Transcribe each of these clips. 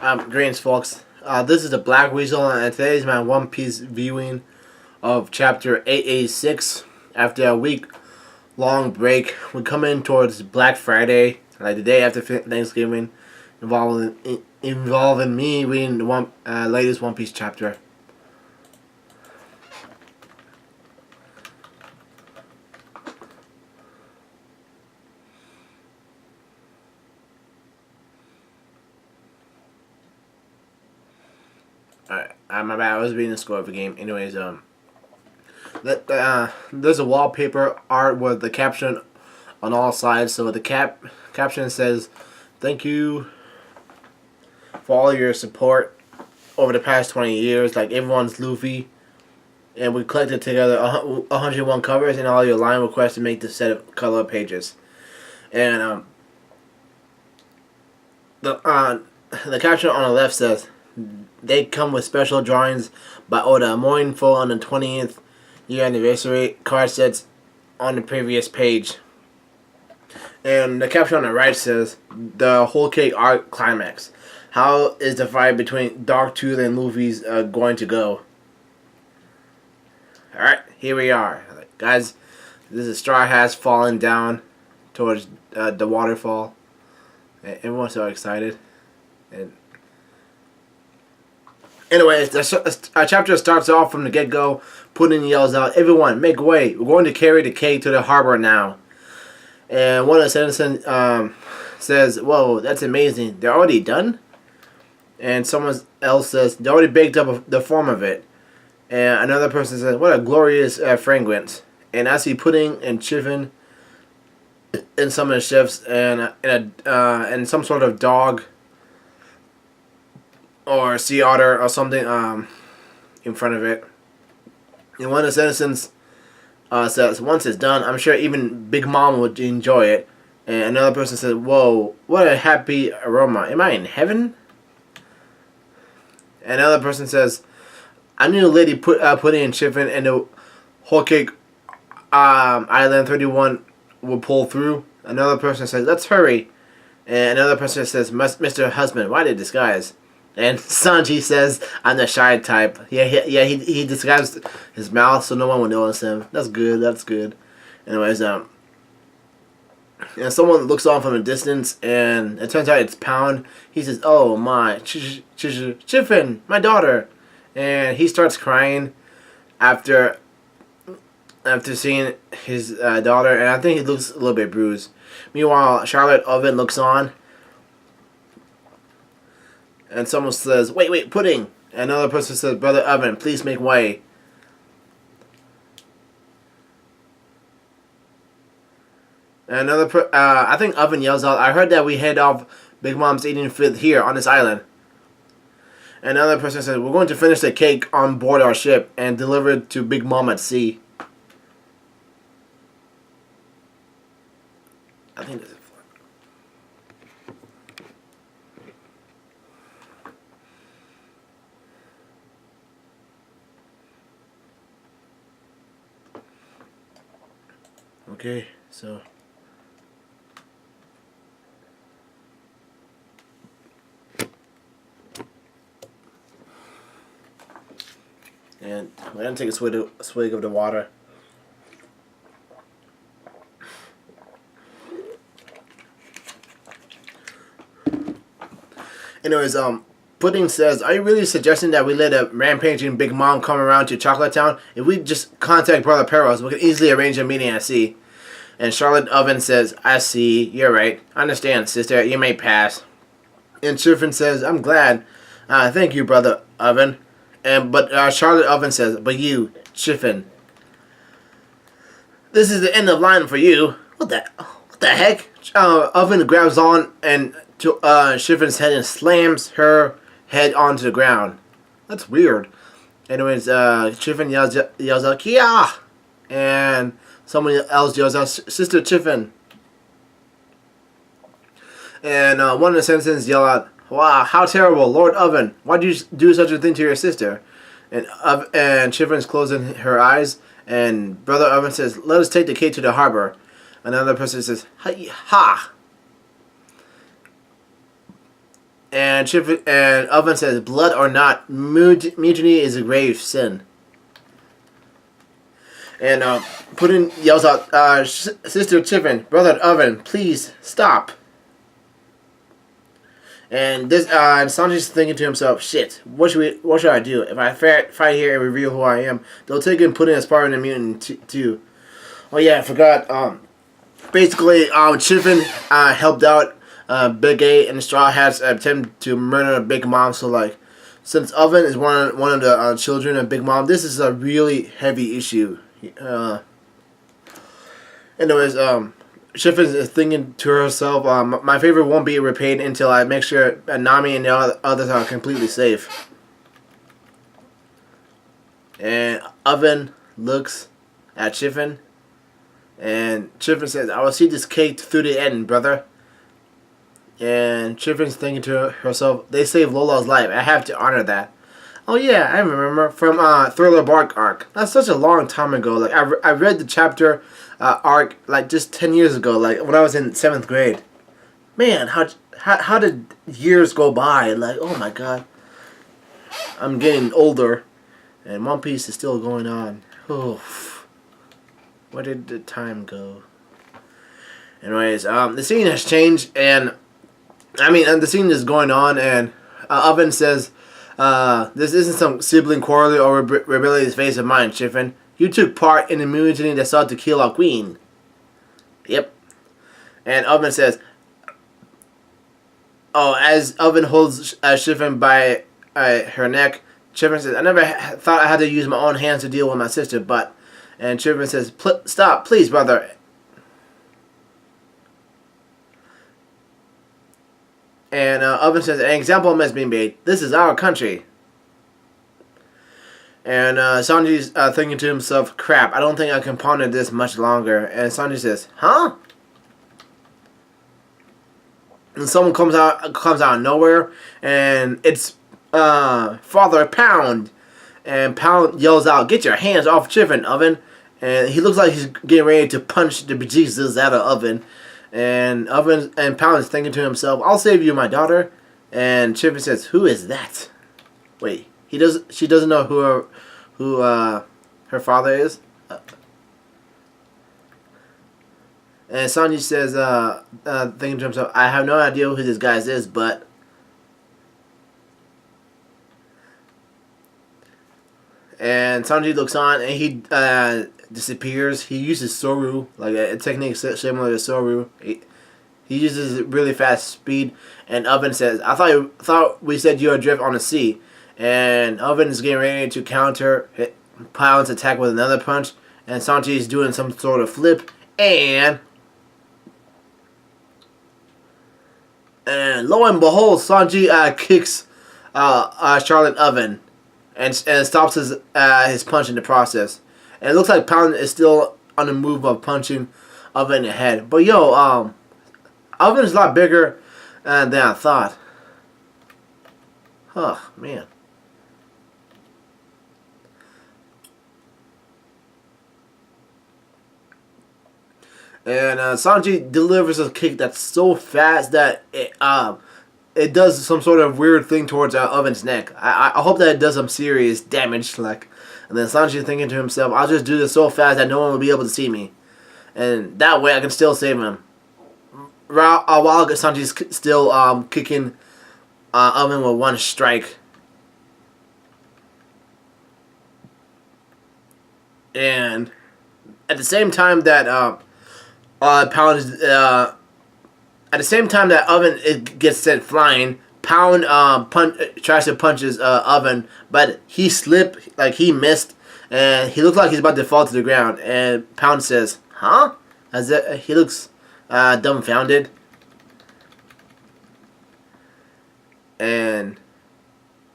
Greetings, folks. This is the BlackWeasel, and today is my One Piece viewing of Chapter 886. After a week-long break, we come in towards Black Friday, like the day after Thanksgiving, involving me reading the latest One Piece chapter. Alright, my bad. I was reading the score of the game. Anyways, there's a wallpaper art with the caption on all sides. So the caption says, "Thank you for all your support over the past 20 years. Like everyone's Luffy, and we collected together 101 covers and all your line requests to make the set of color pages." And the caption on the left says, "They come with special drawings by Oda, mournful on the 20th year anniversary card sets on the previous page." And the caption on the right says, "The whole cake art climax. How is the fight between Darktooth and Luffy's going to go?" Alright, here we are. Guys, this is Straw Hats falling down towards the waterfall. And everyone's so excited. And anyways, the chapter starts off from the get-go. Pudding yells out, "Everyone, make way. We're going to carry the cake to the harbor now." And one of the citizens says, "Whoa, that's amazing. They're already done?" And someone else says, "They already baked up the form of it." And another person says, "What a glorious fragrance." And I see Pudding and Chiffin in some of the ships, and some sort of dog or sea otter or something in front of it. And one of the citizens says, "Once it's done, I'm sure even Big Mom would enjoy it." And another person says, "Whoa, what a happy aroma. Am I in heaven?" And another person says, "I knew Lady Pudding and Chiffin and the whole cake Island 31 will pull through." Another person says, "Let's hurry." And another person says, "Mr. Husband, why the disguise?" And Sanji says, "I'm the shy type." He disguised his mouth so no one will notice him. That's good, that's good. Anyways, and someone looks on from a distance, and it turns out it's Pound. He says, "Oh my, Chiffin, my daughter." And he starts crying after seeing his daughter, and I think he looks a little bit bruised. Meanwhile, Charlotte Oven looks on, and someone says, wait, Pudding." And another person says, "Brother Oven, please make way." And I think Oven yells out, "I heard that we head off Big Mom's eating food here on this island." And another person says, "We're going to finish the cake on board our ship and deliver it to Big Mom at sea." I think this is okay, so and we're gonna take a swig of the water. Anyways, Pudding says, "Are you really suggesting that we let a rampaging Big Mom come around to Chocolate Town? If we just contact Brother Peros, we can easily arrange a meeting at sea." And Charlotte Oven says, "I see. You're right. I understand, sister. You may pass." And Chiffin says, "I'm glad. Thank you, Brother Oven." But Charlotte Oven says, "But you, Chiffin, this is the end of line for you." What the heck? Oven grabs on and to Chiffin's head and slams her head onto the ground. That's weird. Anyways, Chiffin yells out, "Kia!" And someone else yells out, "Sister Chiffin." And one of the citizens yell out, "Wow, how terrible, Lord Oven! Why did you do such a thing to your sister?" And Chiffin's closing her eyes, and Brother Oven says, "Let us take the cake to the harbor." Another person says, "Ha!" And Oven says, "Blood or not, mutiny is a grave sin." And Puddin yells out, "Sister Chiffin, brother Oven, please stop." And Sanji's thinking to himself, "Shit, what should I do? If I fight here and reveal who I am, they'll take and Puddin as part of the mutant too." Oh yeah, I forgot. Basically, Chiffin helped out Bege and the Straw Hats attempt to murder Big Mom. So like, since Oven is one of the children of Big Mom, this is a really heavy issue. Anyways, Chiffin is thinking to herself, "My favor won't be repaid until I make sure Nami and the others are completely safe." And Oven looks at Chiffin, and Chiffin says, "I will see this cake through the end, brother." And Chiffin's thinking to herself, "They saved Lola's life. I have to honor that." Oh yeah, I remember from Thriller Bark arc. That's such a long time ago. Like I read the chapter arc like just 10 years ago, like when I was in 7th grade. Man, how did years go by? Like, oh my god, I'm getting older, and One Piece is still going on. Oh, where did the time go? Anyways, the scene has changed, and the scene is going on, and Oven says, "This isn't some sibling quarrel or rebellious phase of mine, Chiffin. You took part in the mutiny that sought to kill our queen." Yep. And Oven says, as Oven holds Chiffin by her neck, Chiffin says, "I never thought I had to use my own hands to deal with my sister, but..." And Chiffin says, "Stop, please, brother." And Oven says, "An example must be made. This is our country." And Sanji's thinking to himself, "Crap, I don't think I can ponder this much longer." And Sanji says, "Huh?" And someone comes out of nowhere, and it's Father Pound. And Pound yells out, "Get your hands off Chiffin, Oven!" And he looks like he's getting ready to punch the bejesus out of Oven. And Pound is thinking to himself, "I'll save you, my daughter." And Chiffin says, "Who is that?" Wait, she doesn't know who her father is. And Sanji says, thinking to himself, "I have no idea who this guy is, but..." And Sanji looks on, and he disappears. He uses Soru, like a technique similar to Soru. He uses really fast speed. And Oven says, "I thought we said you're adrift on the sea." And Oven is getting ready to counter Pound's attack with another punch. And Sanji is doing some sort of flip. And lo and behold, Sanji kicks Charlotte Oven and stops his punch in the process. And it looks like Pound is still on the move of punching Oven in the head. But yo, Oven is a lot bigger than I thought. Oh, man. And Sanji delivers a kick that's so fast that it does some sort of weird thing towards Oven's neck. I hope that it does some serious damage. Like, and then Sanji thinking to himself, "I'll just do this so fast that no one will be able to see me, and that way I can still save him." While Sanji's still kicking Oven with one strike. And at the same time that Pound is, at the same time that Oven gets sent flying, Pound tries to punch his Oven, but he slipped, like he missed, and he looks like he's about to fall to the ground. And Pound says, "Huh?" He looks dumbfounded. And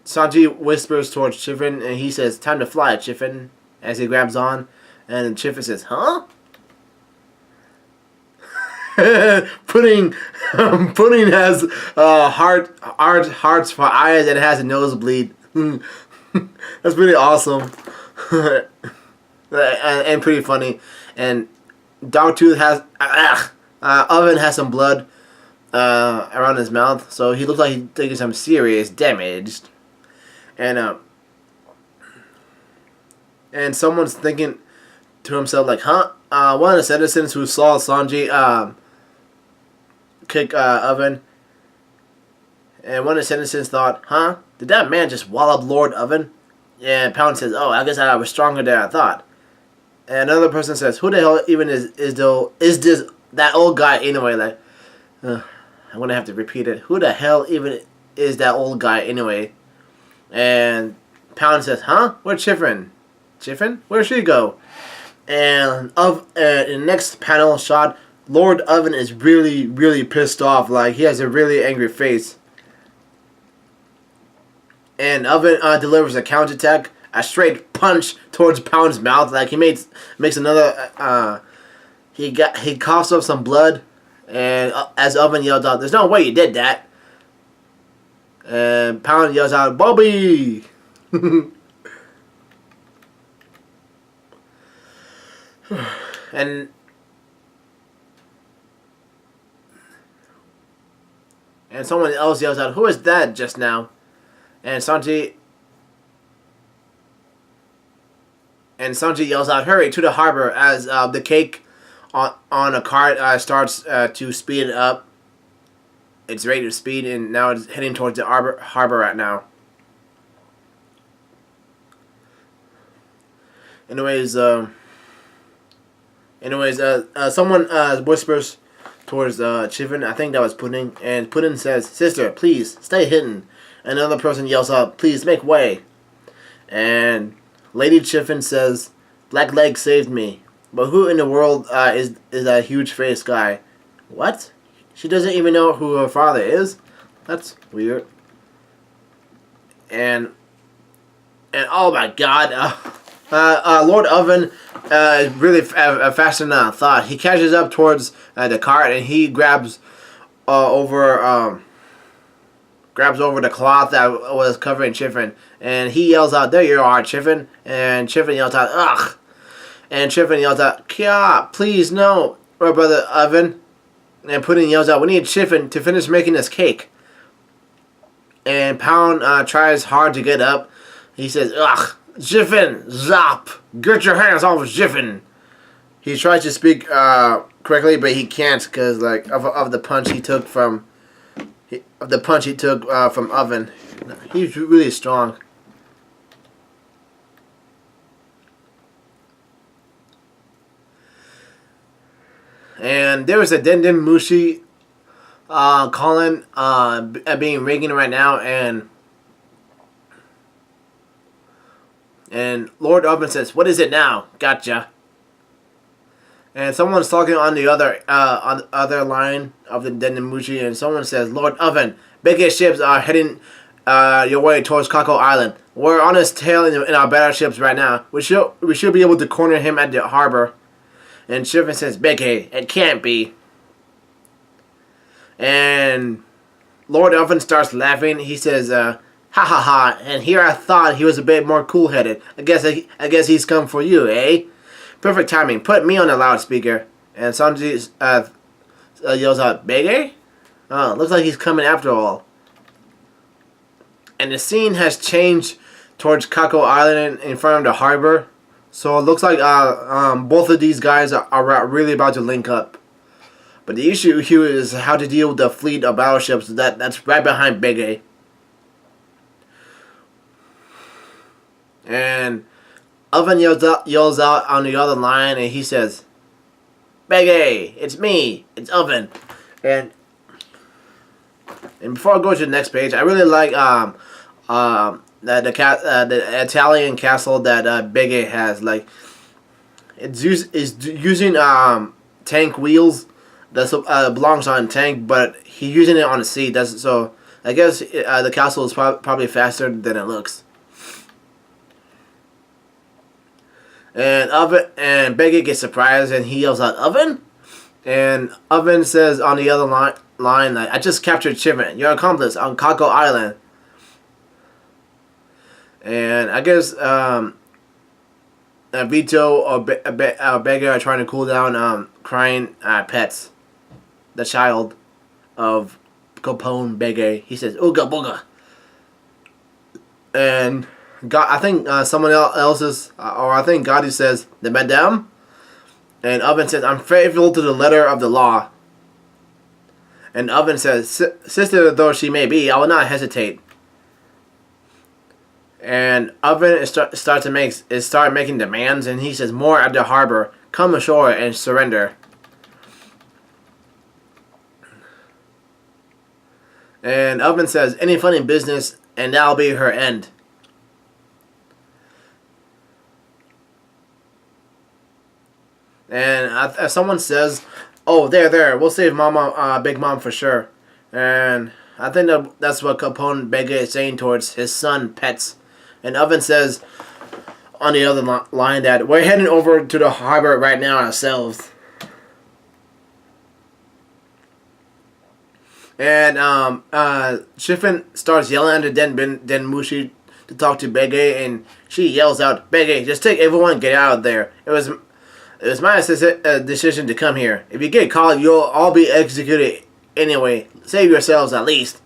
Sanji whispers towards Chiffin, and he says, "Time to fly, Chiffin," as he grabs on. And Chiffin says, "Huh?" Pudding has hearts for eyes, and has a nosebleed. That's pretty awesome. and pretty funny. And Dogtooth has Oven has some blood around his mouth, so he looks like he's taking some serious damage. And someone's thinking to himself like, huh? One of the citizens who saw Sanji kick Oven, and one of the citizens thought, huh? Did that man just wallop Lord Oven? And Pound says, oh, I guess I was stronger than I thought. And another person says, who the hell even is this that old guy anyway? Like, I'm gonna have to repeat it. Who the hell even is that old guy anyway? And Pound says, huh? Where's Chiffin? Chiffin? Where'd she go? And in the next panel shot, Lord Oven is really, really pissed off. Like, he has a really angry face. And Oven delivers a counterattack, a straight punch towards Pound's mouth. Like, he makes another. He coughs up some blood, and as Oven yells out, "There's no way you did that!" And Pound yells out, "Bobby!" and someone else yells out, "Who is that just now?" And Sanji yells out, "Hurry to the harbor!" As the cake on a cart starts to speed up. Its rate of speed, and now it's heading towards the harbor right now. Anyways, someone whispers towards Chiffin. I think that was Pudding. And Pudding says, "Sister, please, stay hidden." Another person yells out, "Please, make way." And Lady Chiffin says, "Black Leg saved me. But who in the world is that huge face guy?" What? She doesn't even know who her father is? That's weird. And oh my god, Lord Oven is really faster than I thought. He catches up towards the cart, and he grabs over the cloth that was covering Chiffin, and he yells out, "There you are, Chiffin!" And Chiffin yells out, "Ugh!" And Chiffin yells out, "Kya, please no, or brother Oven." And Pudding yells out, "We need Chiffin to finish making this cake." And Pound tries hard to get up. He says, "Ugh, Chiffin, zop! Get your hands off of Chiffin!" He tries to speak correctly, but he can't because of the punch he took from Oven. He's really strong. And there was a Denden Mushi calling being ringing right now, and Lord Oven says, "What is it now? Gotcha." And someone's talking on the other line of the Denden Mushi, and someone says, "Lord Oven, Bege ships are heading your way towards Kako Island. We're on his tail in our battleships right now. We should be able to corner him at the harbor." And Chiffin says, "Bege, it can't be." And Lord Oven starts laughing. He says, "Ha ha ha!" And here I thought he was a bit more cool-headed. I guess he's come for you, eh? Perfect timing. Put me on the loudspeaker. And Sanji yells out, "Bege?" Oh, looks like he's coming after all. And the scene has changed towards Kako Island in front of the harbor. So it looks like both of these guys are really about to link up. But the issue here is how to deal with the fleet of battleships that's right behind Bege. And Oven yells out on the other line, and he says, "Bege, it's me, it's Oven." And before I go to the next page, I really like the Italian castle that Bege has. Like, it's using tank wheels that belongs on a tank, but he's using it on a sea. So I guess the castle is probably faster than it looks. And Bege gets surprised, and he yells out, "Oven?" And Oven says on the other line, like, "I just captured Chiffin, your accomplice, on Kako Island." And I guess Vito or Bege are trying to cool down crying pets, the child. of Capone Bege. He says, "Ooga booga," and God, I think someone else's, or I think Gotti says, "The madame," and Oven says, "I'm faithful to the letter of the law." And Oven says, "Sister though she may be, I will not hesitate." And Oven start making demands, and he says, "More at the harbor. Come ashore and surrender." And Oven says, "Any funny business, and that'll be her end." And if someone says, "Oh, there, we'll save Mama, Big Mom for sure," and I think that's what Capone Bege is saying towards his son, Pets. And Oven says on the other line that we're heading over to the harbor right now ourselves. And Chiffin starts yelling at Den Mushi to talk to Bege, and she yells out, "Bege, just take everyone and get out of there. It was my decision to come here. If you get caught, you'll all be executed anyway. Save yourselves at least."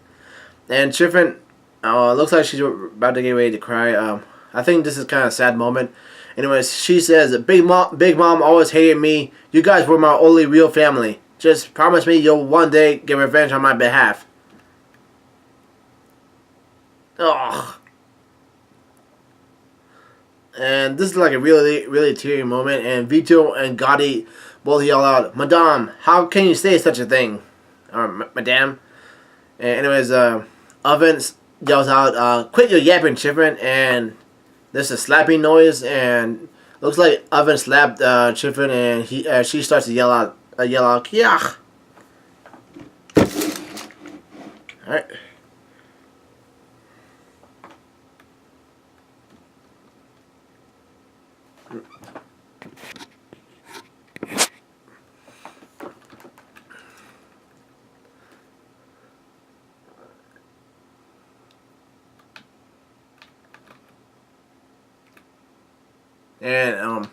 And Chiffin looks like she's about to get ready to cry. I think this is kind of a sad moment. Anyways, she says, Big Mom always hated me. You guys were my only real family. Just promise me you'll one day get revenge on my behalf." Ugh. And this is like a really, really teary moment. And Vito and Gotti both yell out, "Madame, how can you say such a thing?" Or, "Madame." And anyways, Oven yells out, "Quit your yapping, Chiffin." And there's a slapping noise, and looks like Oven slapped Chiffin, and she starts to yell out, "Yuck!" All right. And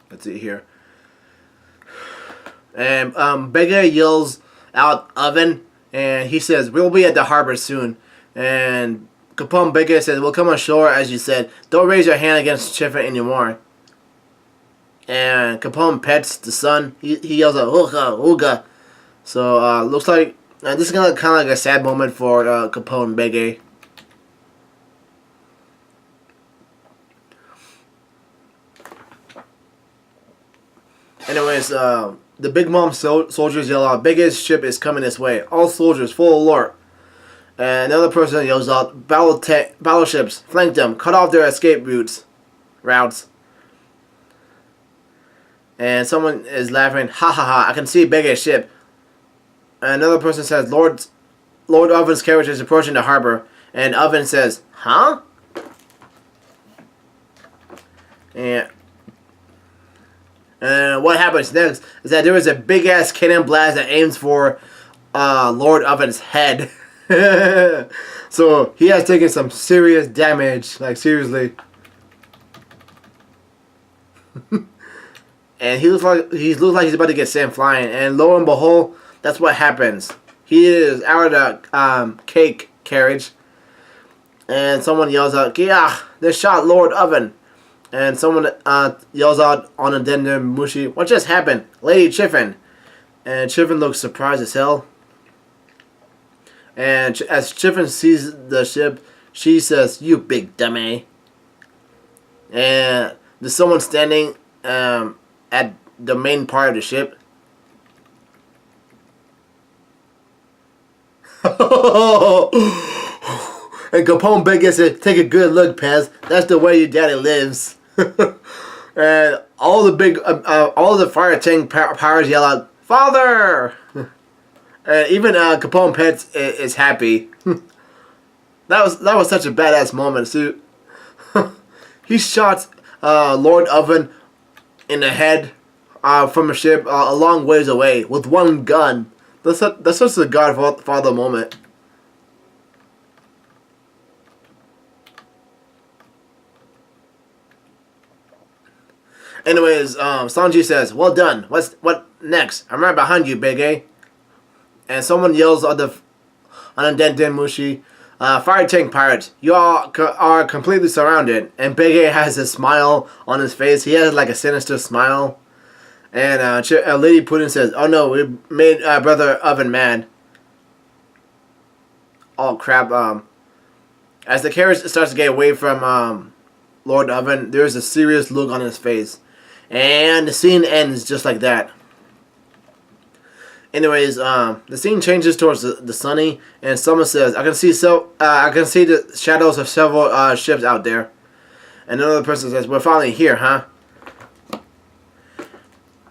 let's see here. And Bege yells out Oven, and he says, "We'll be at the harbor soon." And Capone Bege says, "We'll come ashore as you said. Don't raise your hand against Chiffin anymore." And Capone pets the son. He yells out, "Ooga ooga." So looks like this is kind of like a sad moment for Capone Bege. Anyways, the Big Mom soldiers yell out, "Biggest ship is coming this way. All soldiers, full alert." And another person yells out, "Battleships, flank them, cut off their escape routes." And someone is laughing, "Ha ha ha, I can see Biggest ship." And another person says, Lord Oven's carriage is approaching the harbor." And Oven says, "Huh?" And what happens next is that there is a big ass cannon blast that aims for Lord Oven's head. So he has taken some serious damage, like seriously. And he looks like he's about to get sent flying. And lo and behold, that's what happens. He is out of the cake carriage, and someone yells out, "Yeah, they shot Lord Oven." And someone yells out on a Denden Mushi, "What just happened? Lady Chiffin." And Chiffin looks surprised as hell. And as Chiffin sees the ship, she says, "You big dummy." And there's someone standing at the main part of the ship. And Capone Bege said, "Take a good look, Pez. That's the way your daddy lives." And all the fire tank powers yell out, "Father!" And even Capone Pets is happy. That was such a badass moment, too. He shot Lord Oven in the head from a ship a long ways away with one gun. That's such a Godfather moment. Anyways, Sanji says, "Well done. What next? I'm right behind you, Big A." and someone yells on the Den Mushi, fire tank pirates, you all are completely surrounded. And Bege has a smile on his face. He has like a sinister smile. And Lady Pudding says, oh no, we made Brother Oven mad. Oh crap. As the carriage starts to get away from Lord Oven, there's a serious look on his face. And the scene ends just like that. Anyways, the scene changes towards the sunny, and someone says, I can see the shadows of several ships out there. And another person says, we're finally here, huh?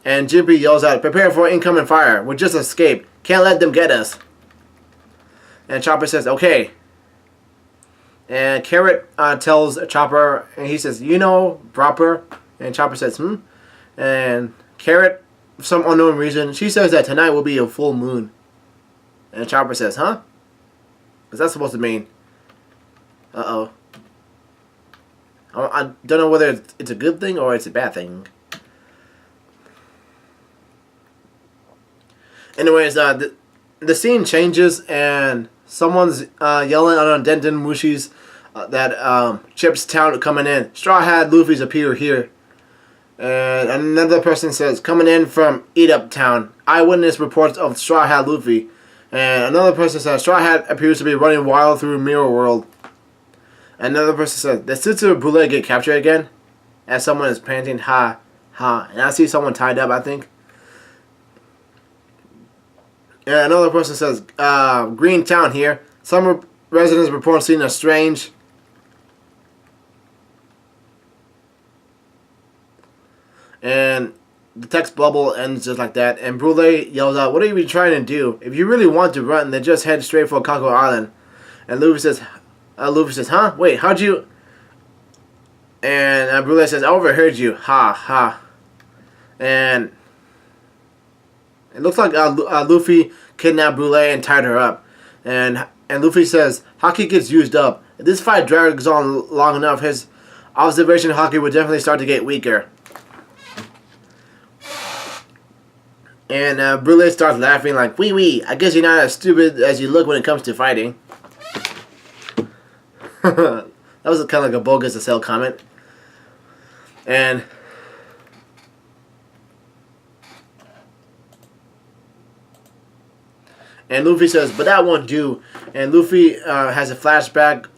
And Jimpy yells out, prepare for incoming fire. We just escaped. Can't let them get us. And Chopper says, okay. And Carrot tells Chopper, and he says, you know, proper. And Chopper says, And Carrot, for some unknown reason, she says that tonight will be a full moon. And Chopper says, huh? What's that supposed to mean? Uh-oh. I don't know whether it's a good thing or it's a bad thing. Anyways, the scene changes and someone's yelling on Den Mushi's that Chip's town coming in. Straw Hat Luffy's appear here. And another person says, coming in from Eat Up Town. Eyewitness reports of Straw Hat Luffy. And another person says, Straw Hat appears to be running wild through Mirror World. Another person says, did Sister Boule get captured again? As someone is panting, ha, ha. And I see someone tied up, I think. And another person says, Green Town here. Some residents report seeing a strange... And the text bubble ends just like that. And Brule yells out, what are you trying to do? If you really want to run, then just head straight for Kako Island. And Luffy says, huh? Wait, how'd you... And Brule says, I overheard you. Ha, ha. And it looks like Luffy kidnapped Brule and tied her up. And Luffy says, Haki gets used up. If this fight drags on long enough, his observation Haki would definitely start to get weaker. And Brule starts laughing like, wee, I guess you're not as stupid as you look when it comes to fighting. That was kind of like a bogus as hell comment. And Luffy says, but that won't do. And Luffy has a flashback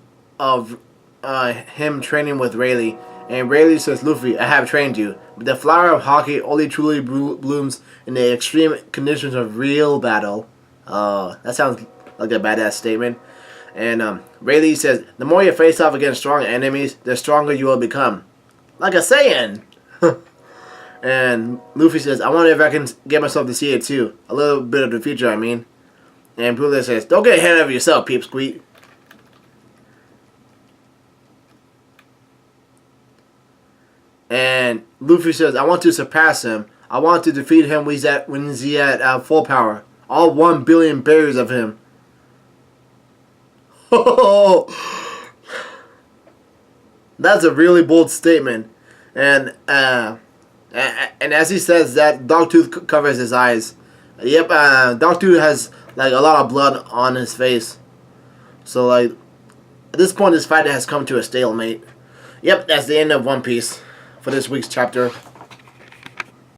of him training with Rayleigh. And Rayleigh says, Luffy, I have trained you. But the flower of Haki only truly blooms in the extreme conditions of real battle. That sounds like a badass statement. And Rayleigh says, the more you face off against strong enemies, the stronger you will become. Like a Saiyan! And Luffy says, I wonder if I can get myself to see it too. A little bit of the future, I mean. And Brule says, don't get ahead of yourself, Peepsqueak. And Luffy says, I want to surpass him. I want to defeat him when he's at full power. All 1 billion berries of him. That's a really bold statement. And as he says that, Dogtooth covers his eyes. Yep, Dogtooth has like a lot of blood on his face. So like, at this point this fight has come to a stalemate. Yep, that's the end of One Piece for this week's chapter.